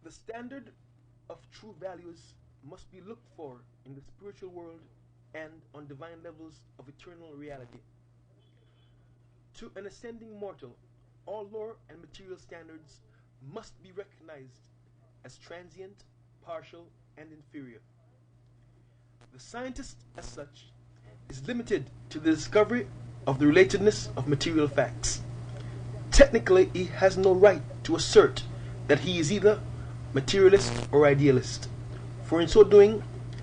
The standard of true values must be looked for in the spiritual world and on divine levels of eternal reality. To an ascending mortal, all lower and material standards must be recognized as transient, partial, and inferior. The scientist, as such, is limited to the discovery of the relatedness of material facts. Technically, he has no right to assert that he is either materialist or idealist, for in so doing,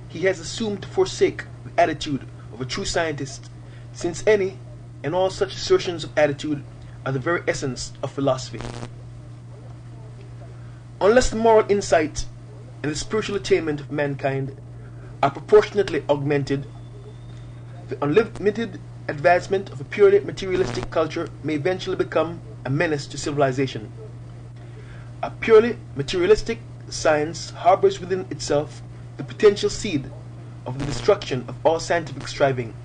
he has assumed to forsake the attitude of a true scientist, since any and all such assertions of attitude are the very essence of philosophy. Unless the moral insight and the spiritual attainment of mankind are proportionately augmented, the unlimited advancement of a purely materialistic culture may eventually become a menace to civilization. A purely materialistic science harbors within itself the potential seed of the destruction of all scientific striving,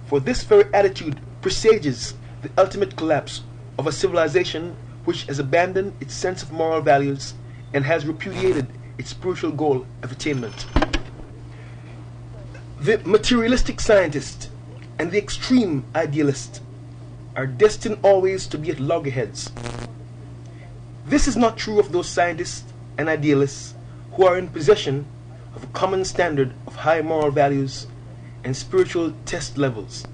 for this very attitude presages the ultimate collapse of a civilization which has abandoned its sense of moral values and has repudiated its spiritual goal of attainment. The materialistic scientist and the extreme idealist are destined always to be at loggerheads. This is not true of those scientists and idealists who are in possession of a common standard of high moral values and spiritual test levels.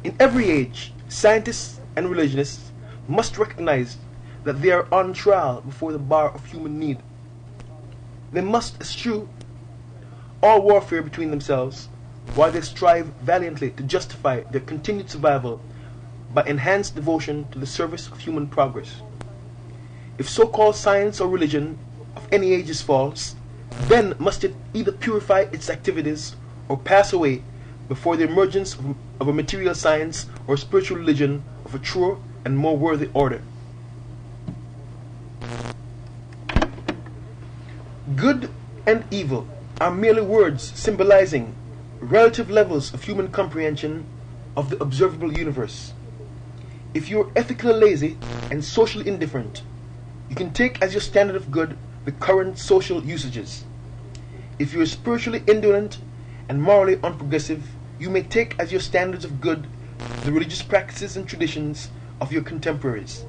In every age, scientists and religionists must recognize that they are on trial before the bar of human need. They must eschew all warfare between themselves while they strive valiantly to justify their continued survival by enhanced devotion to the service of human progress. If so-called science or religion of any age is false, then must it either purify its activities or pass away before the emergence of a material science or spiritual religion of a truer and more worthy order. Good and evil are merely words symbolizing relative levels of human comprehension of the observable universe. If you are ethically lazy and socially indifferent, you can take as your standard of good the current social usages. If you are spiritually indolent and morally unprogressive, you may take as your standards of good the religious practices and traditions of your contemporaries.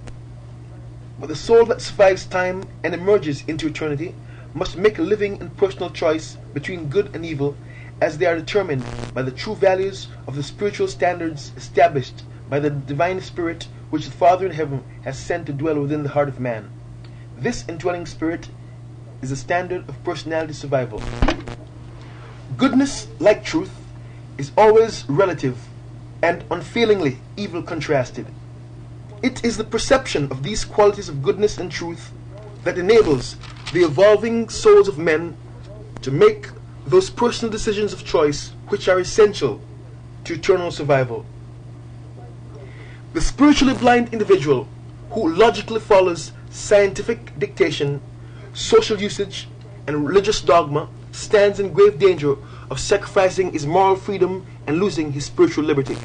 But the soul that survives time and emerges into eternity must make a living and personal choice between good and evil, as they are determined by the true values of the spiritual standards established by the divine spirit which the Father in heaven has sent to dwell within the heart of man. This indwelling spirit is the standard of personality survival. Goodness, like truth, is always relative and unfailingly evil contrasted. It is the perception of these qualities of goodness and truth that enables the evolving souls of men to make those personal decisions of choice which are essential to eternal survival. The spiritually blind individual who logically follows scientific dictation, social usage, and religious dogma stands in grave danger of sacrificing his moral freedom and losing his spiritual liberty.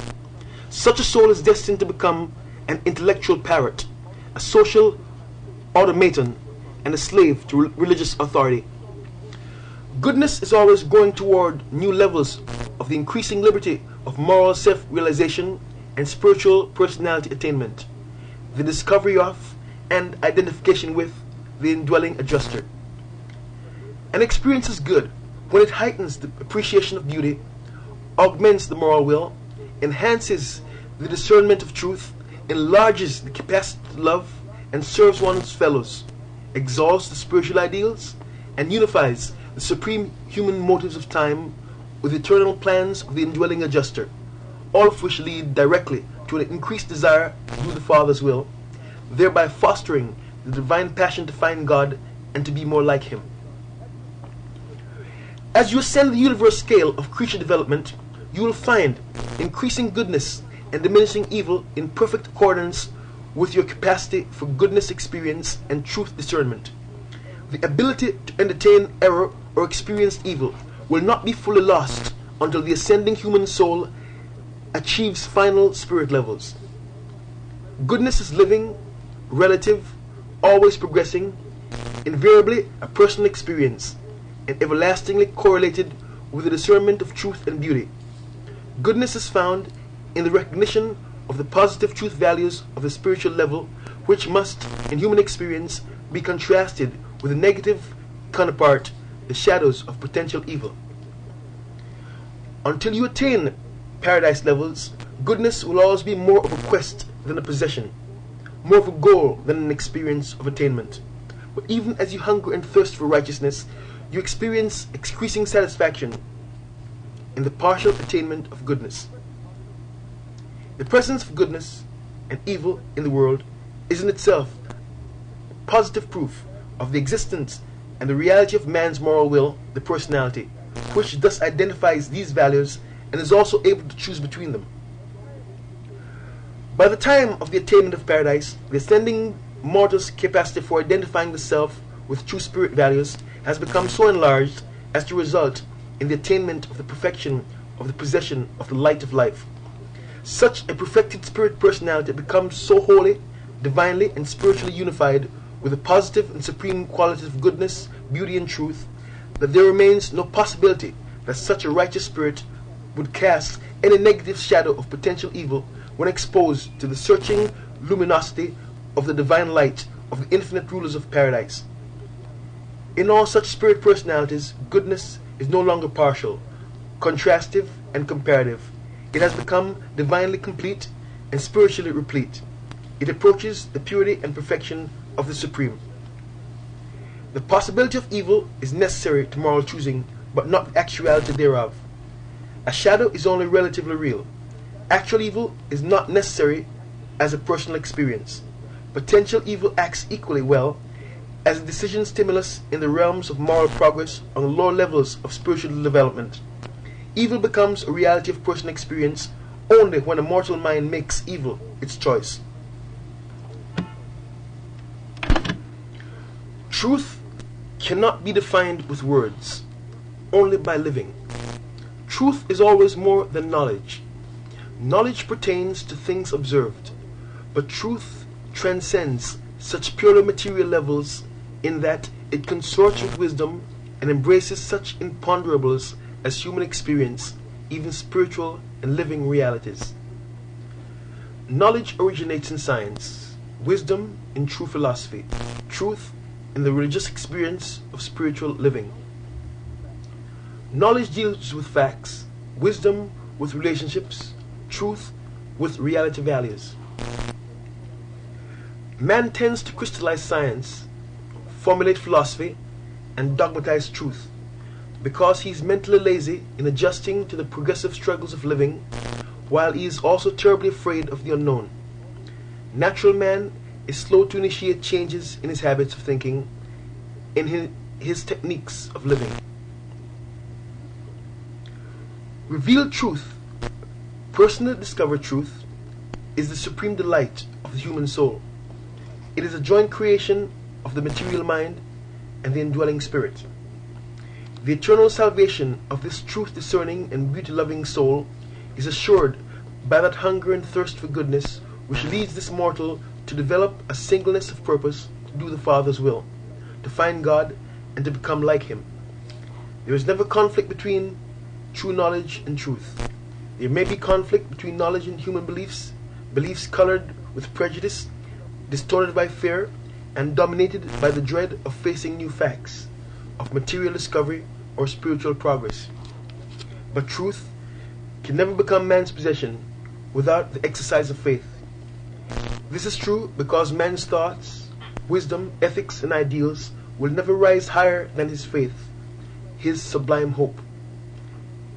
Such a soul is destined to become an intellectual parrot, a social automaton, and a slave to religious authority. Goodness is always going toward new levels of the increasing liberty of moral self-realization and spiritual personality attainment, the discovery of and identification with the indwelling adjuster. An experience is good when it heightens the appreciation of beauty, augments the moral will, enhances the discernment of truth, enlarges the capacity to love and serves one's fellows, exalts the spiritual ideals, and unifies the supreme human motives of time with eternal plans of the indwelling adjuster, all of which lead directly to an increased desire to do the Father's will, thereby fostering the divine passion to find God and to be more like Him. As you ascend the universe scale of creature development, you will find increasing goodness and diminishing evil in perfect accordance with your capacity for goodness experience and truth discernment. The ability to entertain error or experience evil will not be fully lost until the ascending human soul achieves final spirit levels. Goodness is living, relative, always progressing, invariably a personal experience, and everlastingly correlated with the discernment of truth and beauty. Goodness is found in the recognition of the positive truth values of the spiritual level, which must, in human experience, be contrasted with the negative counterpart, the shadows of potential evil. Until you attain paradise levels, goodness will always be more of a quest than a possession, more of a goal than an experience of attainment. But even as you hunger and thirst for righteousness, you experience increasing satisfaction in the partial attainment of goodness. The presence of goodness and evil in the world is in itself positive proof of the existence and the reality of man's moral will, the personality, which thus identifies these values and is also able to choose between them. By the time of the attainment of paradise, the ascending mortal's capacity for identifying the self with true spirit values has become so enlarged as to result in the attainment of the perfection of the possession of the light of life. Such a perfected spirit personality becomes so holy, divinely, and spiritually unified with the positive and supreme qualities of goodness, beauty, and truth, that there remains no possibility that such a righteous spirit would cast any negative shadow of potential evil when exposed to the searching luminosity of the divine light of the infinite rulers of paradise. In all such spirit personalities, goodness is no longer partial, contrastive, and comparative. It has become divinely complete and spiritually replete. It approaches the purity and perfection of the Supreme. The possibility of evil is necessary to moral choosing, but not the actuality thereof. A shadow is only relatively real. Actual evil is not necessary as a personal experience. Potential evil acts equally well as a decision stimulus in the realms of moral progress on the lower levels of spiritual development. Evil becomes a reality of personal experience only when a mortal mind makes evil its choice. Truth cannot be defined with words, only by living. Truth is always more than knowledge. Knowledge pertains to things observed, but truth transcends such purely material levels in that it consorts with wisdom and embraces such imponderables as human experience, even spiritual and living realities. Knowledge originates in science, wisdom in true philosophy, truth in the religious experience of spiritual living. Knowledge deals with facts, wisdom with relationships, truth with reality values. Man tends to crystallize science, formulate philosophy, and dogmatize truth because he is mentally lazy in adjusting to the progressive struggles of living, while he is also terribly afraid of the unknown. Natural man is slow to initiate changes in his habits of thinking, in his techniques of living. Revealed truth, personally discovered truth, is the supreme delight of the human soul. It is a joint creation of the material mind and the indwelling spirit. The eternal salvation of this truth-discerning and beauty-loving soul is assured by that hunger and thirst for goodness which leads this mortal to develop a singleness of purpose to do the Father's will, to find God, and to become like Him. There is never conflict between true knowledge and truth. There may be conflict between knowledge and human beliefs, beliefs colored with prejudice, distorted by fear, and dominated by the dread of facing new facts, of material discovery or spiritual progress. But truth can never become man's possession without the exercise of faith. This is true because man's thoughts, wisdom, ethics, and ideals will never rise higher than his faith, his sublime hope.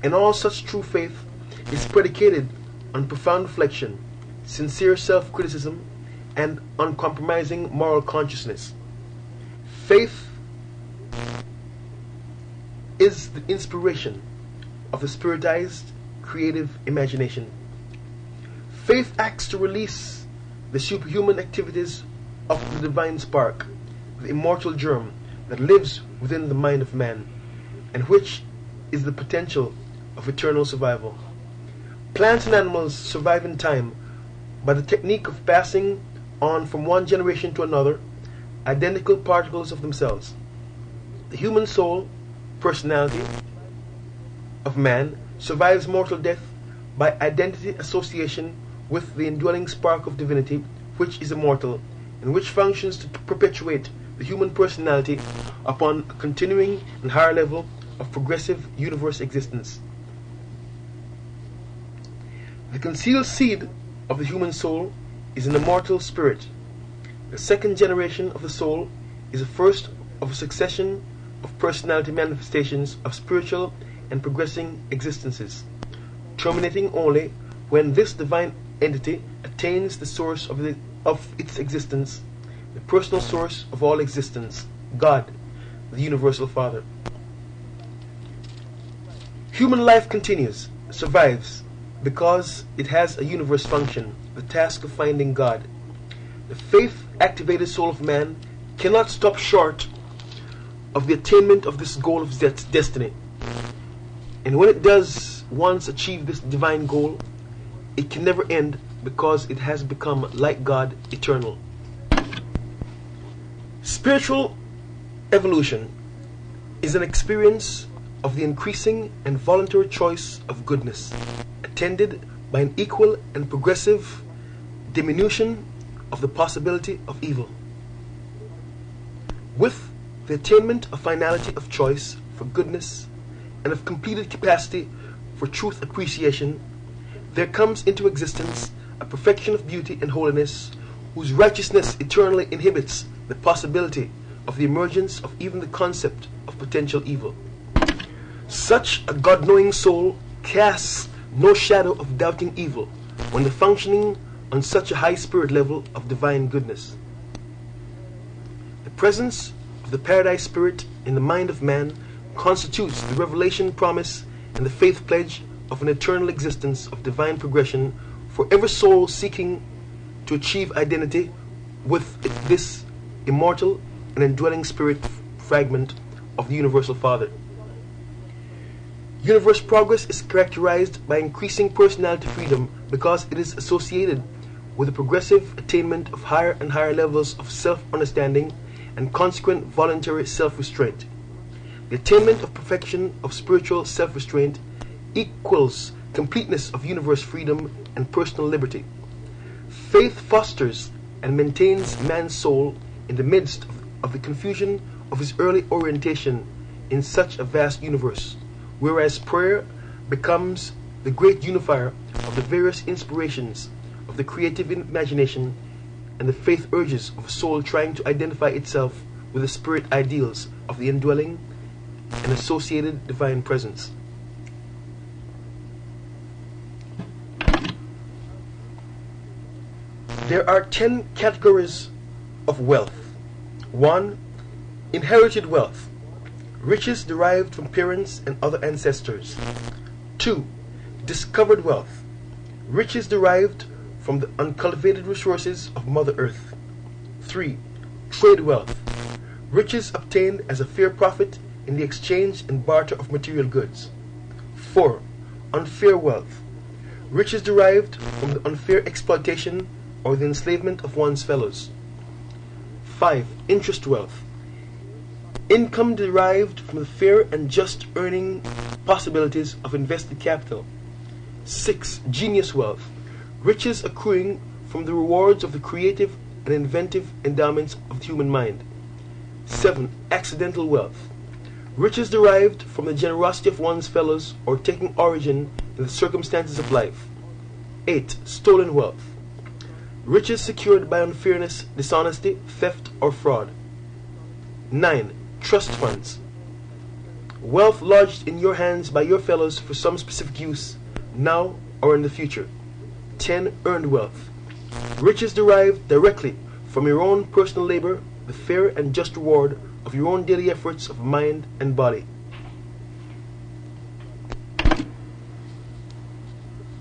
And all such true faith is predicated on profound reflection, sincere self-criticism, and uncompromising moral consciousness. Faith is the inspiration of the spiritized, creative imagination. Faith acts to release the superhuman activities of the divine spark, the immortal germ that lives within the mind of man, and which is the potential of eternal survival. Plants and animals survive in time by the technique of passing on from one generation to another identical particles of themselves. The human soul, personality of man, survives mortal death by identity association with the indwelling spark of divinity, which is immortal, and which functions to perpetuate the human personality upon a continuing and higher level of progressive universe existence. The concealed seed of the human soul is an immortal spirit. The second generation of the soul is the first of a succession of personality manifestations of spiritual and progressing existences, terminating only when this divine entity attains the source of its existence, the personal source of all existence, God, the Universal Father. Human life continues, survives, because it has a universe function, the task of finding God. The faith-activated soul of man cannot stop short of the attainment of this goal of destiny. And when it does once achieve this divine goal, it can never end because it has become, like God, eternal. Spiritual evolution is an experience of the increasing and voluntary choice of goodness, attended by an equal and progressive diminution of the possibility of evil. With the attainment of finality of choice for goodness and of completed capacity for truth appreciation, there comes into existence a perfection of beauty and holiness whose righteousness eternally inhibits the possibility of the emergence of even the concept of potential evil. Such a God-knowing soul casts no shadow of doubting evil when the functioning on such a high spirit level of divine goodness. The presence of the paradise spirit in the mind of man constitutes the revelation promise and the faith pledge of an eternal existence of divine progression for every soul seeking to achieve identity with this immortal and indwelling spirit fragment of the Universal Father. Universe progress is characterized by increasing personality freedom because it is associated with the progressive attainment of higher and higher levels of self-understanding and consequent voluntary self-restraint. The attainment of perfection of spiritual self-restraint equals completeness of universe freedom and personal liberty. Faith fosters and maintains man's soul in the midst of the confusion of his early orientation in such a vast universe, whereas prayer becomes the great unifier of the various inspirations of the creative imagination and the faith urges of a soul trying to identify itself with the spirit ideals of the indwelling and associated divine presence. There are 10 categories of wealth. 1. Inherited wealth, riches derived from parents and other ancestors. 2. Discovered wealth, riches derived from the uncultivated resources of Mother Earth. 3. Trade wealth, riches obtained as a fair profit in the exchange and barter of material goods. 4. Unfair wealth, riches derived from the unfair exploitation or the enslavement of one's fellows. 5. Interest wealth, income derived from the fair and just earning possibilities of invested capital. 6. Genius wealth, riches accruing from the rewards of the creative and inventive endowments of the human mind. 7. Accidental wealth, riches derived from the generosity of one's fellows or taking origin in the circumstances of life. 8. Stolen wealth, riches secured by unfairness, dishonesty, theft, or fraud. 9. Trust funds, wealth lodged in your hands by your fellows for some specific use, now or in the future. 10. Earned wealth, riches derived directly from your own personal labor, the fair and just reward of your own daily efforts of mind and body.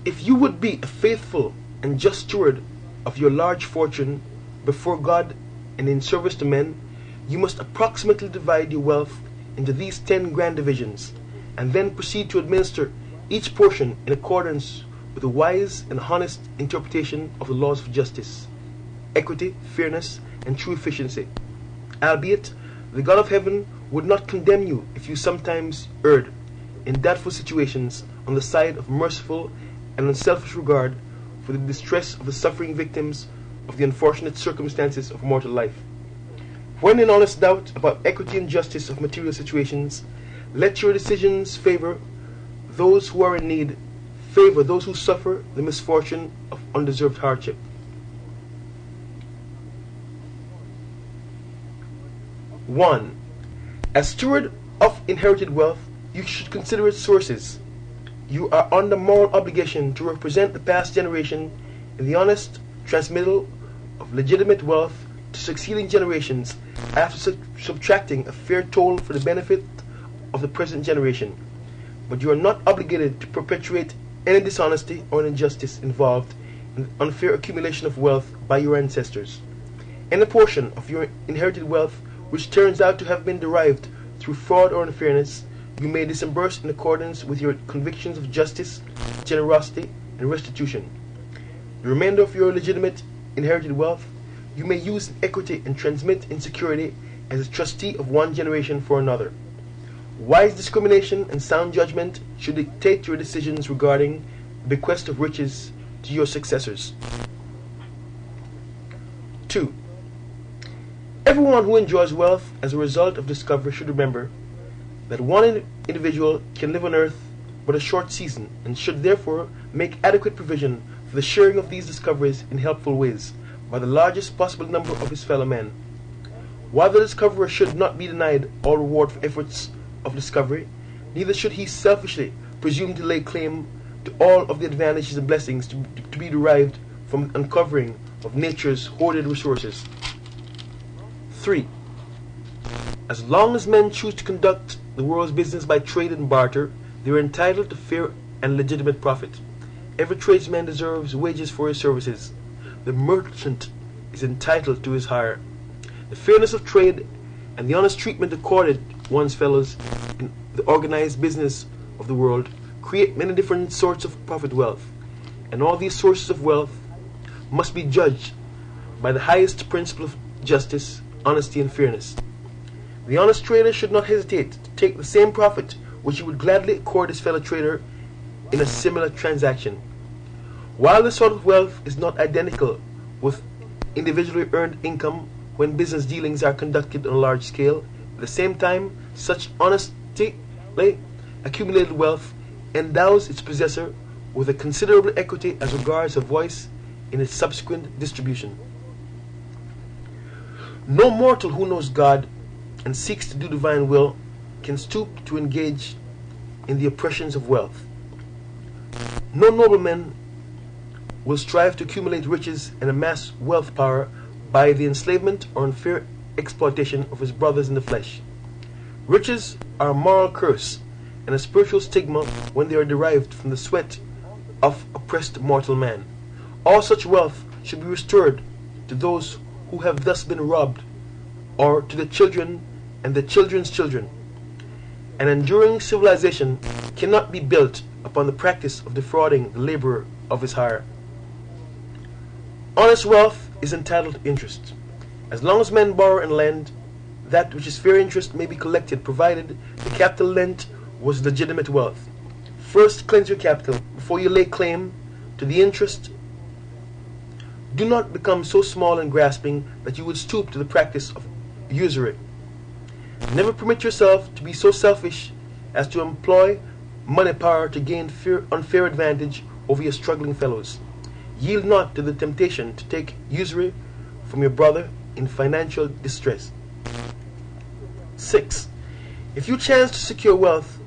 If you would be a faithful and just steward of your large fortune before God and in service to men, you must approximately divide your wealth into these 10 grand divisions, and then proceed to administer each portion in accordance with a wise and honest interpretation of the laws of justice, equity, fairness, and true efficiency. albeit the God of heaven would not condemn you if you sometimes erred in doubtful situations on the side of merciful and unselfish regard for the distress of the suffering victims of the unfortunate circumstances of mortal life. When in honest doubt about equity and justice of material situations, let your decisions favor those who are in need, favor those who suffer the misfortune of undeserved hardship. 1. As steward of inherited wealth, you should consider its sources. You are under moral obligation to represent the past generation in the honest transmittal of legitimate wealth to succeeding generations after subtracting a fair toll for the benefit of the present generation. But you are not obligated to perpetuate any dishonesty or injustice involved in the unfair accumulation of wealth by your ancestors. Any portion of your inherited wealth which turns out to have been derived through fraud or unfairness, you may disburse in accordance with your convictions of justice, generosity, and restitution. The remainder of your legitimate inherited wealth you may use in equity and transmit in security as a trustee of one generation for another. Wise discrimination and sound judgment should dictate your decisions regarding the bequest of riches to your successors. 2. Everyone who enjoys wealth as a result of discovery should remember that one individual can live on earth but a short season, and should therefore make adequate provision for the sharing of these discoveries in helpful ways by the largest possible number of his fellow men. While the discoverer should not be denied all reward for efforts of discovery, neither should he selfishly presume to lay claim to all of the advantages and blessings to be derived from the uncovering of nature's hoarded resources. 3. As long as men choose to conduct the world's business by trade and barter, they are entitled to fair and legitimate profit. Every tradesman deserves wages for his services. The merchant is entitled to his hire. The fairness of trade and the honest treatment accorded one's fellows in the organized business of the world create many different sorts of profit wealth, and all these sources of wealth must be judged by the highest principle of justice, honesty, and fairness. The honest trader should not hesitate to take the same profit which he would gladly accord his fellow trader in a similar transaction. While this sort of wealth is not identical with individually earned income when business dealings are conducted on a large scale, at the same time, such honestly accumulated wealth endows its possessor with a considerable equity as regards a voice in its subsequent distribution. No mortal who knows God and seeks to do divine will can stoop to engage in the oppressions of wealth. No nobleman will strive to accumulate riches and amass wealth power by the enslavement or unfair exploitation of his brothers in the flesh. Riches are a moral curse and a spiritual stigma when they are derived from the sweat of oppressed mortal man. All such wealth should be restored to those who have thus been robbed, or to the children and the children's children. An enduring civilization cannot be built upon the practice of defrauding the laborer of his hire. Honest wealth is entitled to interest. As long as men borrow and lend, that which is fair interest may be collected, provided the capital lent was legitimate wealth. First cleanse your capital before you lay claim to the interest. Do not become so small and grasping that you would stoop to the practice of usury. Never permit yourself to be so selfish as to employ money power to gain unfair advantage over your struggling fellows. Yield not to the temptation to take usury from your brother in financial distress. 6. If you chance to secure wealth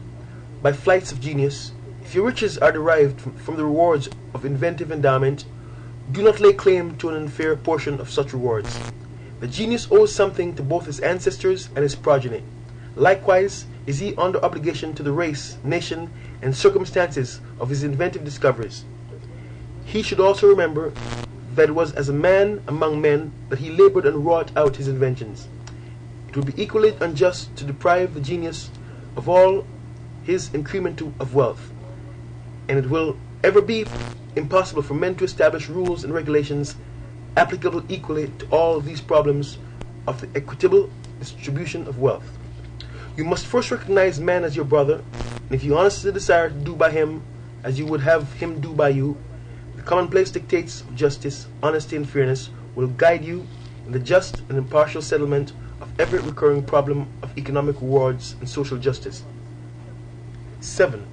by flights of genius, if your riches are derived from the rewards of inventive endowment, do not lay claim to an unfair portion of such rewards. The genius owes something to both his ancestors and his progeny. Likewise is he under obligation to the race, nation, and circumstances of his inventive discoveries. He should also remember that it was as a man among men that he labored and wrought out his inventions. It would be equally unjust to deprive the genius of all his increment of wealth, and it will ever be impossible for men to establish rules and regulations applicable equally to all these problems of the equitable distribution of wealth. You must first recognize man as your brother, and if you honestly desire to do by him as you would have him do by you, the commonplace dictates of justice, honesty, and fairness will guide you in the just and impartial settlement of every recurring problem of economic rewards and social justice. 7.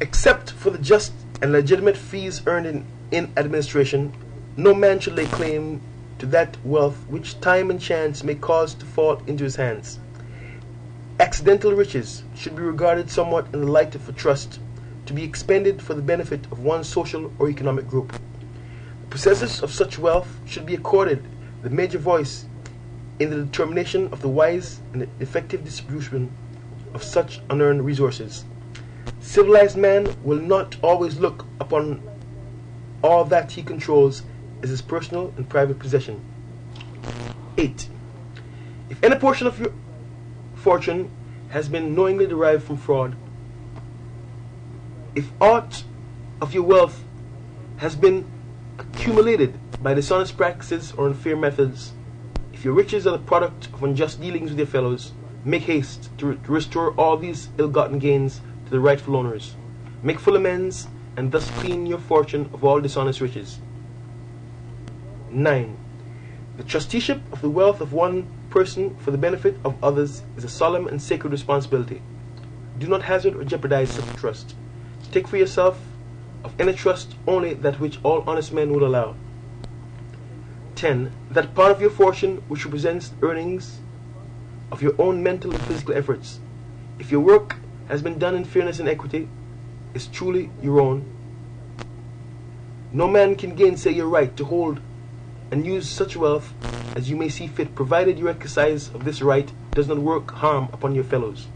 Except for the just and legitimate fees earned in administration, no man should lay claim to that wealth which time and chance may cause to fall into his hands. Accidental riches should be regarded somewhat in the light of a trust, to be expended for the benefit of one social or economic group. The possessors of such wealth should be accorded the major voice in the determination of the wise and effective distribution of such unearned resources. Civilized man will not always look upon all that he controls as his personal and private possession. 8. If any portion of your fortune has been knowingly derived from fraud, if aught of your wealth has been accumulated by dishonest practices or unfair methods, if your riches are the product of unjust dealings with your fellows, make haste to restore all these ill-gotten gains to the rightful owners. Make full amends, and thus clean your fortune of all dishonest riches. 9. The trusteeship of the wealth of one person for the benefit of others is a solemn and sacred responsibility. Do not hazard or jeopardize such a trust. Take for yourself of any trust only that which all honest men will allow. 10. That part of your fortune which represents the earnings of your own mental and physical efforts, if your work has been done in fairness and equity, is truly your own. No man can gainsay your right to hold and use such wealth as you may see fit, provided your exercise of this right does not work harm upon your fellows.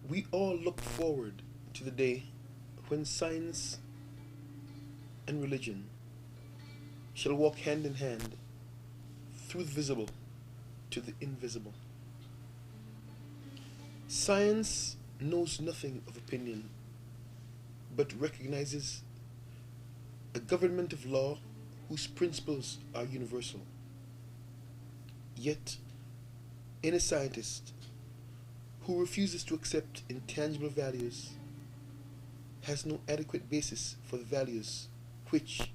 We all look forward to the day when science and religion shall walk hand in hand through the visible to the invisible. Science knows nothing of opinion, but recognizes a government of law whose principles are universal. Yet, any scientist who refuses to accept intangible values has no adequate basis for the values which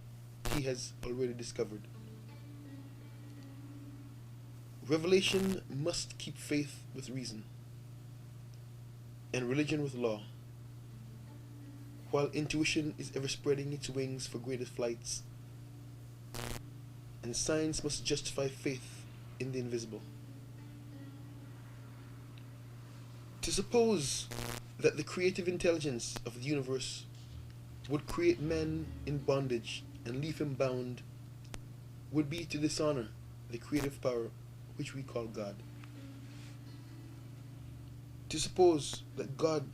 he has already discovered. Revelation must keep faith with reason and religion with law, while intuition is ever spreading its wings for greater flights, and science must justify faith in the invisible. To suppose that the creative intelligence of the universe would create man in bondage and leave him bound would be to dishonor the creative power which we call God. To suppose that God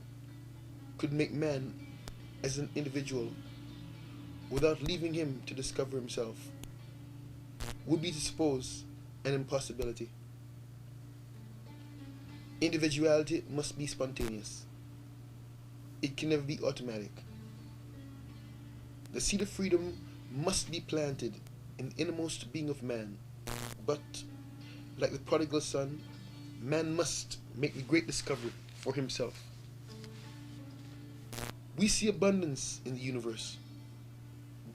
could make man as an individual without leaving him to discover himself would be to suppose an impossibility. Individuality must be spontaneous. It can never be automatic. The seed of freedom must be planted in the innermost being of man, but, like the prodigal son, man must make the great discovery for himself. We see abundance in the universe,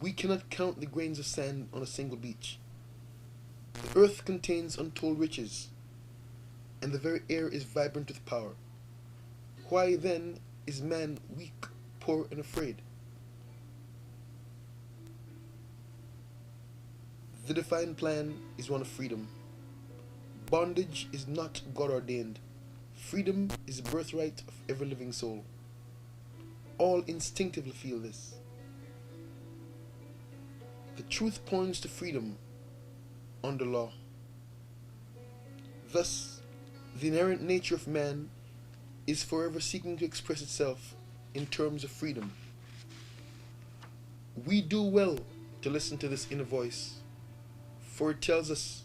We cannot count the grains of sand on a single beach. The earth contains untold riches, and the very air is vibrant with power. Why then is man weak, poor, and afraid? The divine plan is one of freedom. Bondage is not God ordained. Freedom is the birthright of every living soul. All instinctively feel this. The truth points to freedom under law. Thus, the inherent nature of man is forever seeking to express itself in terms of freedom. We do well to listen to this inner voice, for it tells us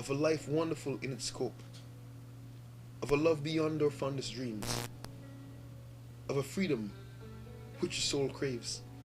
of a life wonderful in its scope, of a love beyond our fondest dreams, of a freedom which the soul craves.